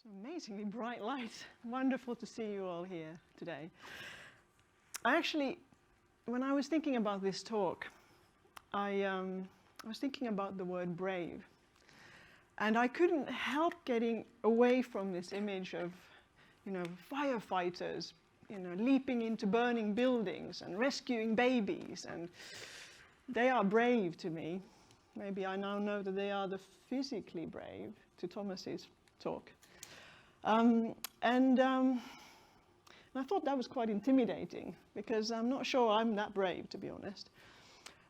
It's an amazingly bright light. Wonderful to see you all here today. When I was thinking about this talk, I was thinking about the word brave. And I couldn't help getting away from this image of, firefighters, leaping into burning buildings and rescuing babies. And they are brave to me. Maybe I now know that they are the physically brave, to Thomas's talk. And I thought that was quite intimidating, because I'm not sure I'm that brave, to be honest.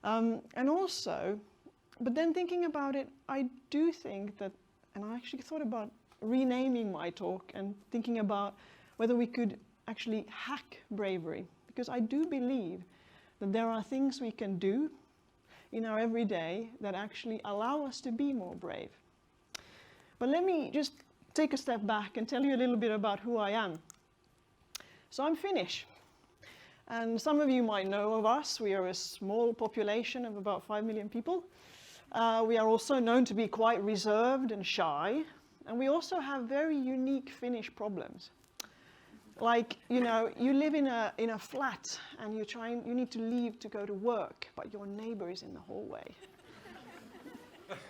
But then thinking about it, I do think that, and I actually thought about renaming my talk and thinking about whether we could actually hack bravery, because I do believe that there are things we can do in our everyday that actually allow us to be more brave. But let me just take a step back and tell you a little bit about who I am. So I'm Finnish, and some of you might know of us. We are a small population of about 5 million people. We are also known to be quite reserved and shy, and we also have very unique Finnish problems. Like, you live in a flat and you need to leave to go to work, but your neighbor is in the hallway.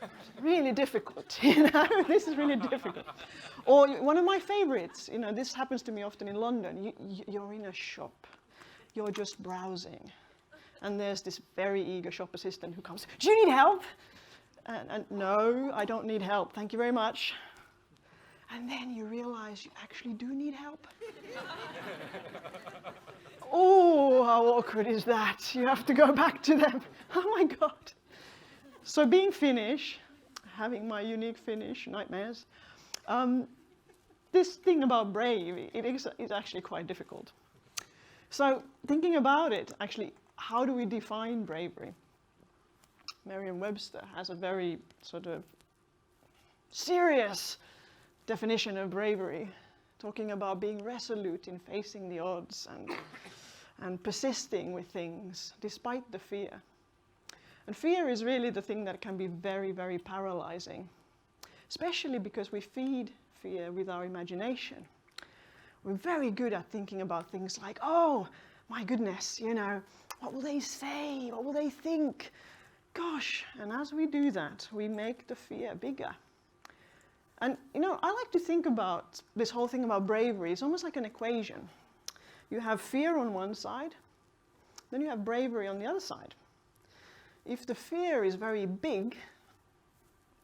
It's really difficult, This is really difficult. Or one of my favorites, this happens to me often in London. You're in a shop, you're just browsing, and there's this very eager shop assistant who comes, "Do you need help?" And no, I don't need help, thank you very much. And then you realize you actually do need help. Oh, how awkward is that? You have to go back to them. Oh my God. So being Finnish, having my unique Finnish nightmares, this thing about brave, it is actually quite difficult. So thinking about it, actually, how do we define bravery? Merriam-Webster has a very sort of serious definition of bravery, talking about being resolute in facing the odds and persisting with things despite the fear. And fear is really the thing that can be very, very paralyzing, especially because we feed fear with our imagination. We're very good at thinking about things like, oh, my goodness, what will they say? What will they think? Gosh, and as we do that, we make the fear bigger. And, I like to think about this whole thing about bravery. It's almost like an equation. You have fear on one side, then you have bravery on the other side. If the fear is very big,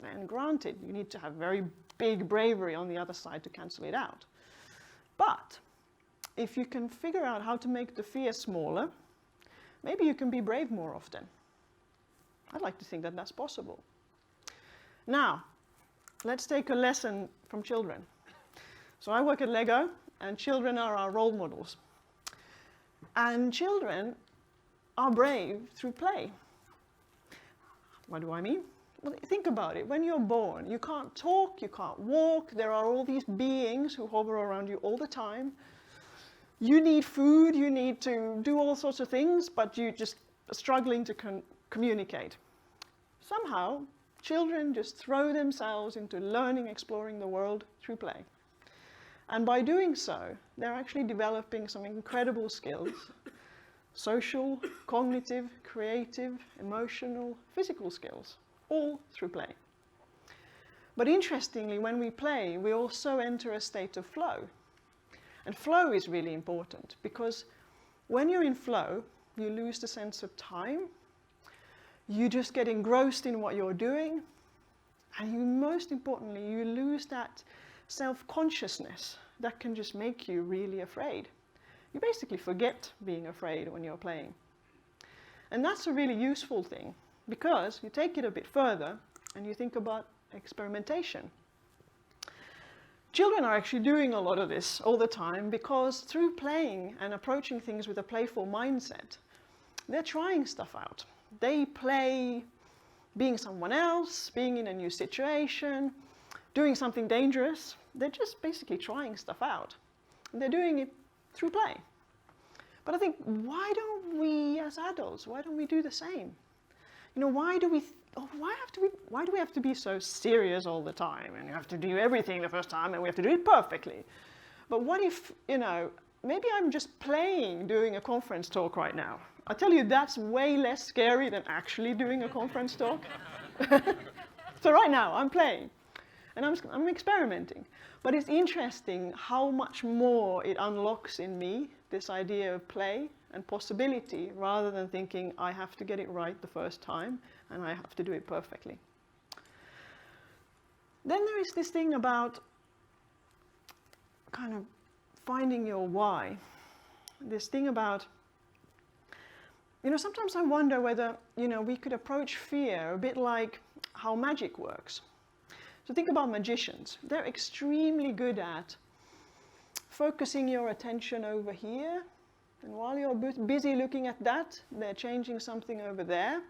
then granted, you need to have very big bravery on the other side to cancel it out. But if you can figure out how to make the fear smaller, maybe you can be brave more often. I'd like to think that that's possible. Now, let's take a lesson from children. So I work at Lego, and children are our role models. And children are brave through play. What do I mean? Well, think about it. When you're born, you can't talk, you can't walk. There are all these beings who hover around you all the time. You need food, you need to do all sorts of things, but you're just struggling to communicate. Somehow, children just throw themselves into learning, exploring the world through play. And by doing so, they're actually developing some incredible skills: social, cognitive, creative, emotional, physical skills, all through play. But interestingly, when we play, we also enter a state of flow. And flow is really important, because when you're in flow, you lose the sense of time, you just get engrossed in what you're doing, and most importantly, you lose that self-consciousness that can just make you really afraid. You basically forget being afraid when you're playing. And that's a really useful thing, because you take it a bit further and you think about experimentation. Children are actually doing a lot of this all the time, because through playing and approaching things with a playful mindset, they're trying stuff out. They play being someone else, being in a new situation, doing something dangerous. They're just basically trying stuff out. And they're doing it through play. But I think, why don't we as adults, why don't we do the same? Why do we oh, why do we have to be so serious all the time? And you have to do everything the first time and we have to do it perfectly. But what if, maybe I'm just playing doing a conference talk right now. I tell you, that's way less scary than actually doing a conference talk. So right now, I'm playing. And I'm experimenting. But it's interesting how much more it unlocks in me, this idea of play and possibility, rather than thinking I have to get it right the first time and I have to do it perfectly. Then there is this thing about kind of finding your why. This thing about, sometimes I wonder whether, we could approach fear a bit like how magic works. So think about magicians. They're extremely good at focusing your attention over here, and while you're busy looking at that, they're changing something over there.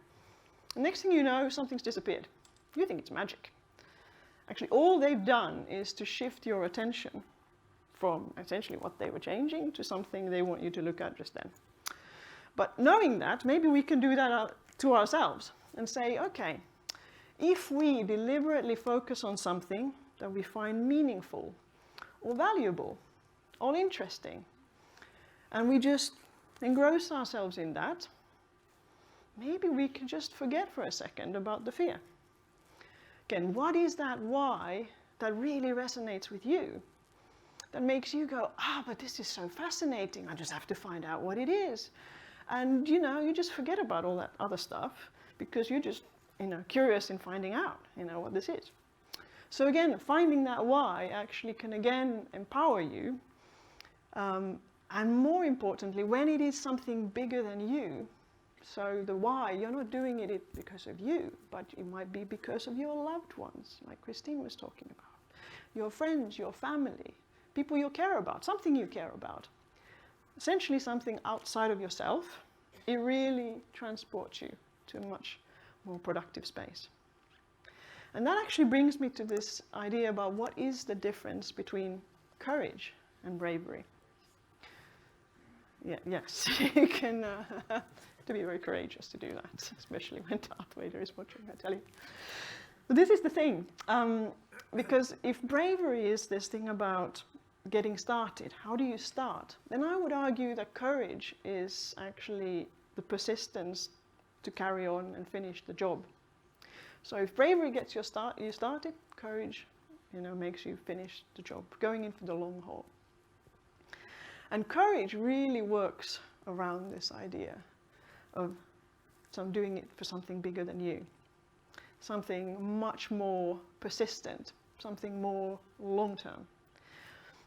The next thing you know, something's disappeared. You think it's magic. Actually, all they've done is to shift your attention from essentially what they were changing to something they want you to look at just then. But knowing that, maybe we can do that to ourselves and say, okay, if we deliberately focus on something that we find meaningful or valuable or interesting, and we just engross ourselves in that, maybe we can just forget for a second about the fear. Again, what is that why that really resonates with you? That makes you go, but this is so fascinating, I just have to find out what it is. And you just forget about all that other stuff because you're just curious in finding out, what this is. So again, finding that why actually can again empower you. And more importantly, when it is something bigger than you, so the why, you're not doing it because of you, but it might be because of your loved ones, like Christine was talking about. Your friends, your family, people you care about, something you care about. Essentially something outside of yourself, it really transports you to a much more productive space. And that actually brings me to this idea about what is the difference between courage and bravery. Yes, you can to be very courageous to do that, especially when Darth Vader is watching, I tell you. But this is the thing, because if bravery is this thing about getting started, how do you start? Then I would argue that courage is actually the persistence to carry on and finish the job. So if bravery gets you started, courage, makes you finish the job, going in for the long haul. And courage really works around this idea of doing it for something bigger than you, something much more persistent, something more long-term.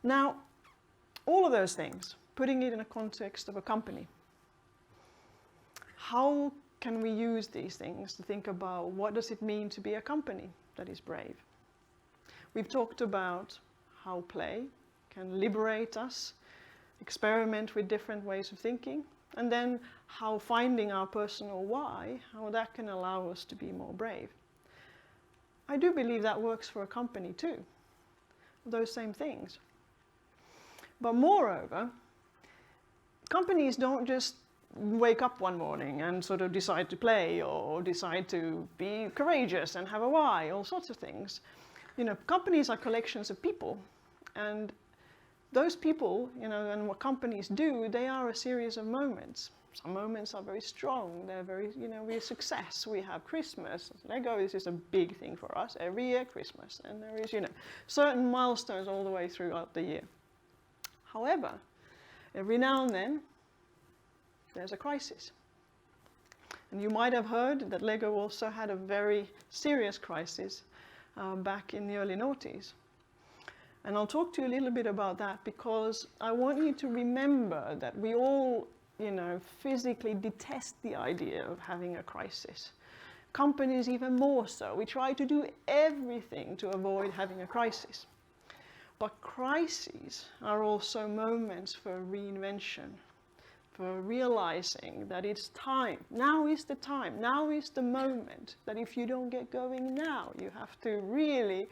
Now, all of those things, putting it in a context of a company, how can we use these things to think about what does it mean to be a company that is brave? We've talked about how play can liberate us, experiment with different ways of thinking, and then how finding our personal why, how that can allow us to be more brave. I do believe that works for a company too, those same things. But moreover, companies don't just wake up one morning and sort of decide to play or decide to be courageous and have a why, all sorts of things. Companies are collections of people, and those people, and what companies do, they are a series of moments. Some moments are very strong, they're very, we're a success. We have Christmas. Lego is a big thing for us, every year Christmas. And there is, certain milestones all the way throughout the year. However, every now and then, there's a crisis. And you might have heard that Lego also had a very serious crisis back in the early noughties. And I'll talk to you a little bit about that because I want you to remember that we all, physically detest the idea of having a crisis. Companies even more so. We try to do everything to avoid having a crisis. But crises are also moments for reinvention, for realizing that it's time. Now is the time. Now is the moment that if you don't get going now, you have to really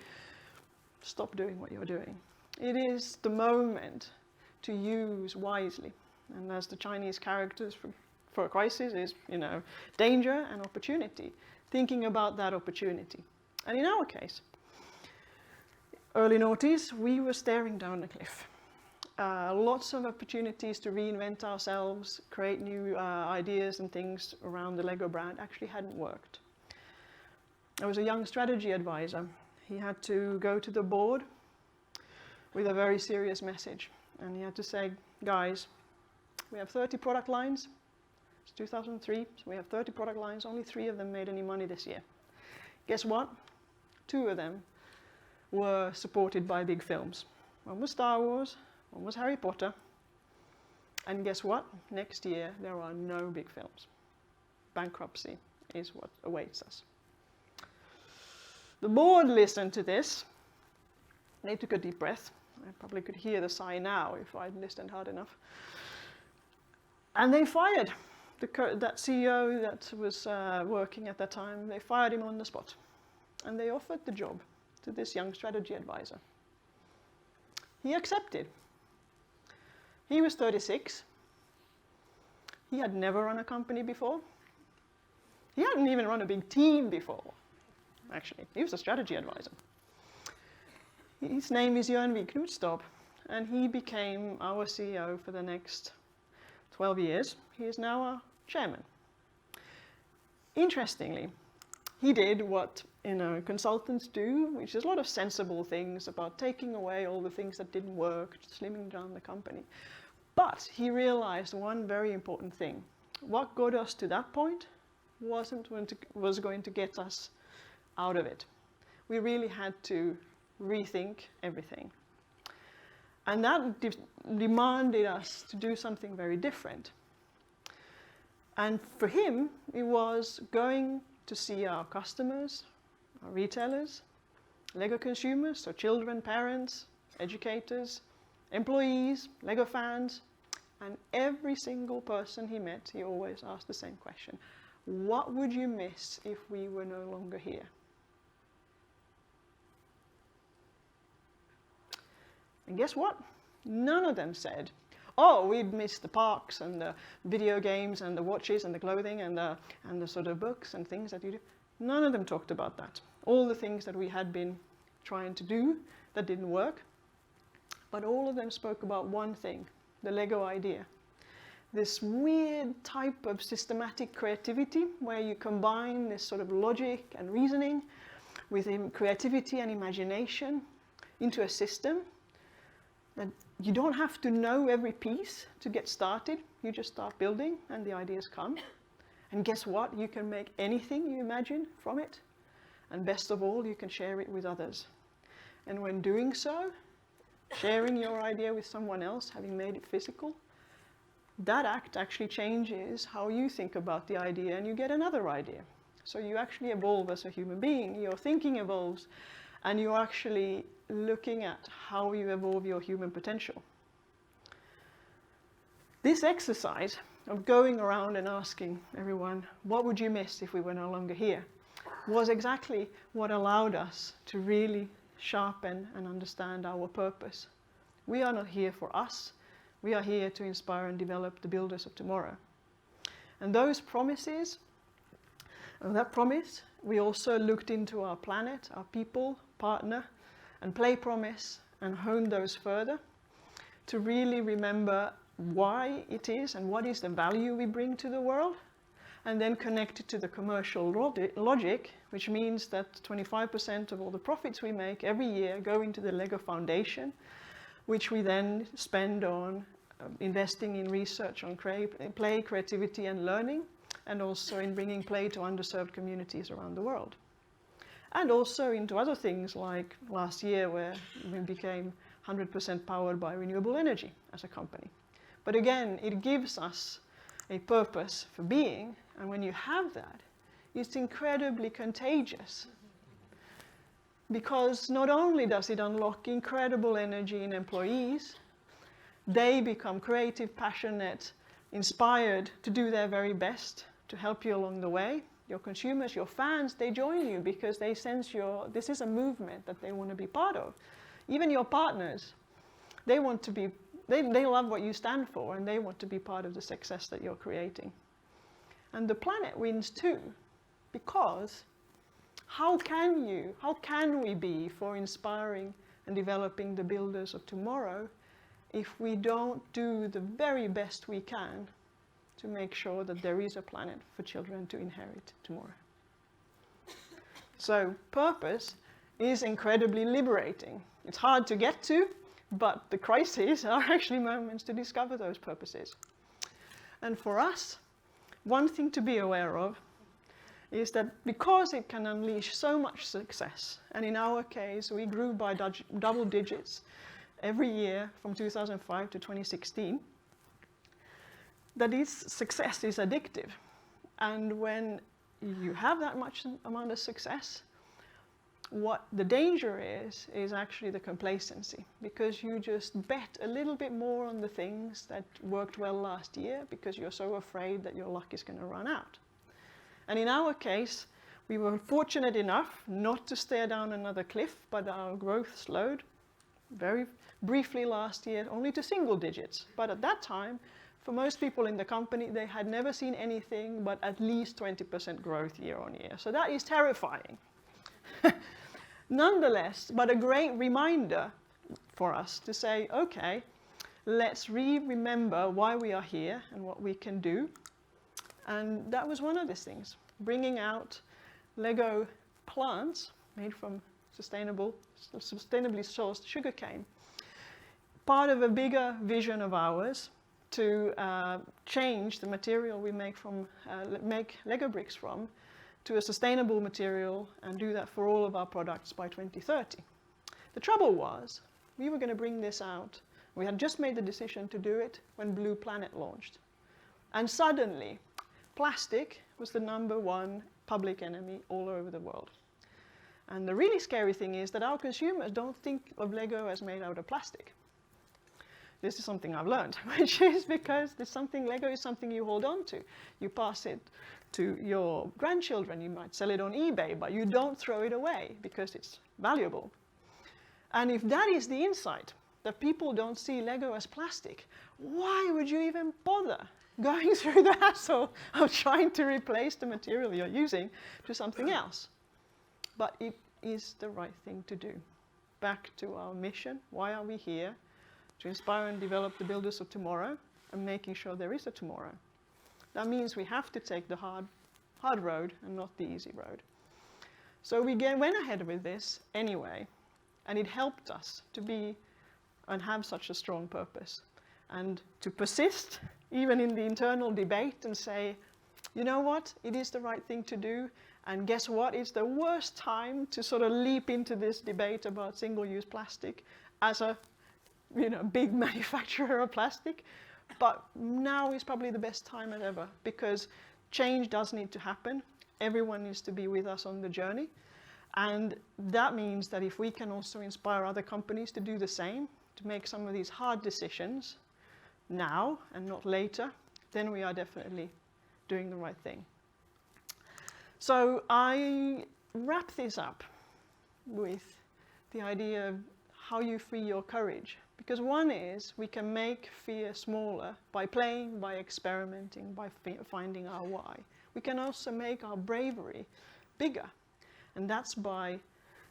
stop doing what you're doing. It is the moment to use wisely. And as the Chinese characters for a crisis is, danger and opportunity. thinking about that opportunity. And in our case, early noughties, we were staring down a cliff. Lots of opportunities to reinvent ourselves, create new ideas and things around the Lego brand actually hadn't worked. I was a young strategy advisor. He had to go to the board with a very serious message. And he had to say, guys, we have 30 product lines. It's 2003, so we have 30 product lines. Only 3 of them made any money this year. Guess what? 2 of them were supported by big films. One was Star Wars, one was Harry Potter. And guess what? Next year, there are no big films. Bankruptcy is what awaits us. The board listened to this. They took a deep breath. I probably could hear the sigh now if I'd listened hard enough. And they fired that CEO that was working at that time. They fired him on the spot. And they offered the job to this young strategy advisor. He accepted. He was 36. He had never run a company before. He hadn't even run a big team before, actually. He was a strategy advisor. His name is Johan Weckstrom, and he became our CEO for the next 12 years. He is now our chairman. Interestingly, he did what consultants do, which is a lot of sensible things about taking away all the things that didn't work, slimming down the company. But he realized one very important thing. What got us to that point was going to get us out of it. We really had to rethink everything. And that demanded us to do something very different. And for him, it was going to see our customers, our retailers, Lego consumers, so children, parents, educators, employees, Lego fans, and every single person he met, he always asked the same question. What would you miss if we were no longer here? And guess what? None of them said, oh, we'd miss the parks and the video games and the watches and the clothing and the sort of books and things that you do. None of them talked about that. All the things that we had been trying to do that didn't work. But all of them spoke about one thing, the Lego idea. This weird type of systematic creativity where you combine this sort of logic and reasoning with creativity and imagination into a system that you don't have to know every piece to get started. You just start building and the ideas come. And guess what? You can make anything you imagine from it. And best of all, you can share it with others. And when doing so, sharing your idea with someone else, having made it physical, that act actually changes how you think about the idea and you get another idea. So you actually evolve as a human being, your thinking evolves, and you're actually looking at how you evolve your human potential. This exercise of going around and asking everyone, what would you miss if we were no longer here, was exactly what allowed us to really sharpen and understand our purpose. We are not here for us. We are here to inspire and develop the builders of tomorrow. And those promises, that promise, we also looked into our planet, our people, partner, and play promise, and honed those further to really remember why it is and what is the value we bring to the world, and then connect it to the commercial logic, which means that 25% of all the profits we make every year go into the Lego Foundation, which we then spend on investing in research on play, creativity and learning, and also in bringing play to underserved communities around the world. And also into other things like last year where we became 100% powered by renewable energy as a company. But again, it gives us a purpose for being, and when you have that, it's incredibly contagious. Because not only does it unlock incredible energy in employees, they become creative, passionate, inspired to do their very best to help you along the way. Your consumers, your fans, they join you because they sense this is a movement that they want to be part of. Even your partners, they want to be, they love what you stand for and they want to be part of the success that you're creating. And the planet wins too, Because how can we be for inspiring and developing the builders of tomorrow if we don't do the very best we can to make sure that there is a planet for children to inherit tomorrow? So purpose is incredibly liberating. It's hard to get to, but the crises are actually moments to discover those purposes. And for us, one thing to be aware of is that because it can unleash so much success, and in our case, we grew by double digits every year from 2005 to 2016, that its success is addictive. And when you have that much amount of success, what the danger is actually the complacency, because you just bet a little bit more on the things that worked well last year because you're so afraid that your luck is going to run out. And in our case, we were fortunate enough not to stare down another cliff, but our growth slowed very briefly last year, only to single digits. But at that time, for most people in the company, they had never seen anything but at least 20% growth year on year. So that is terrifying. Nonetheless, but a great reminder for us to say, okay, let's remember why we are here and what we can do. And that was one of these things, bringing out Lego plants made from sustainably sourced sugarcane. Part of a bigger vision of ours to change the material we make Lego bricks from to a sustainable material and do that for all of our products by 2030. The trouble was, we were going to bring this out. We had just made the decision to do it when Blue Planet launched. And suddenly, plastic was the #1 public enemy all over the world. And the really scary thing is that our consumers don't think of Lego as made out of plastic. This is something I've learned, which is because Lego is something you hold on to. You pass it to your grandchildren, you might sell it on eBay, but you don't throw it away because it's valuable. And if that is the insight, that people don't see Lego as plastic, why would you even bother going through the hassle of trying to replace the material you're using to something else? But it is the right thing to do. Back to our mission, why are we here? To inspire and develop the builders of tomorrow and making sure there is a tomorrow. That means we have to take the hard road and not the easy road. So we went ahead with this anyway, and it helped us to be and have such a strong purpose and to persist even in the internal debate and say, you know what, it is the right thing to do, and guess what, it's the worst time to sort of leap into this debate about single-use plastic as a big manufacturer of plastic. But now is probably the best time as ever, because change does need to happen. Everyone needs to be with us on the journey. And that means that if we can also inspire other companies to do the same, to make some of these hard decisions now and not later, then we are definitely doing the right thing. So I wrap this up with the idea of how you free your courage. Because one is, we can make fear smaller by playing, by experimenting, by finding our why. We can also make our bravery bigger. And that's by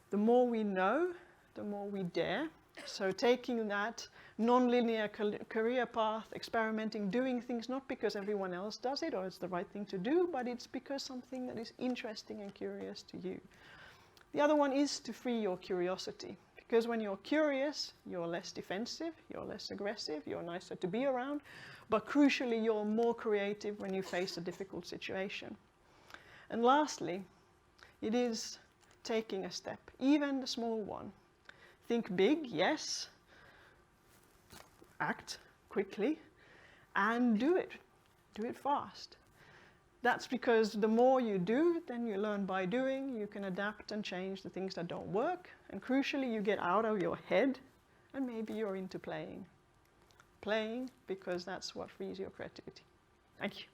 the more we know, the more we dare. So taking that non-linear career path, experimenting, doing things not because everyone else does it or it's the right thing to do, but it's because something that is interesting and curious to you. The other one is to free your curiosity. Because when you're curious, you're less defensive, you're less aggressive, you're nicer to be around, but crucially, you're more creative when you face a difficult situation. And lastly, it is taking a step, even the small one. Think big, yes, act quickly, and do it fast. That's because the more you do, then you learn by doing, you can adapt and change the things that don't work, and crucially, you get out of your head, and maybe you're into playing. Playing, because that's what frees your creativity. Thank you.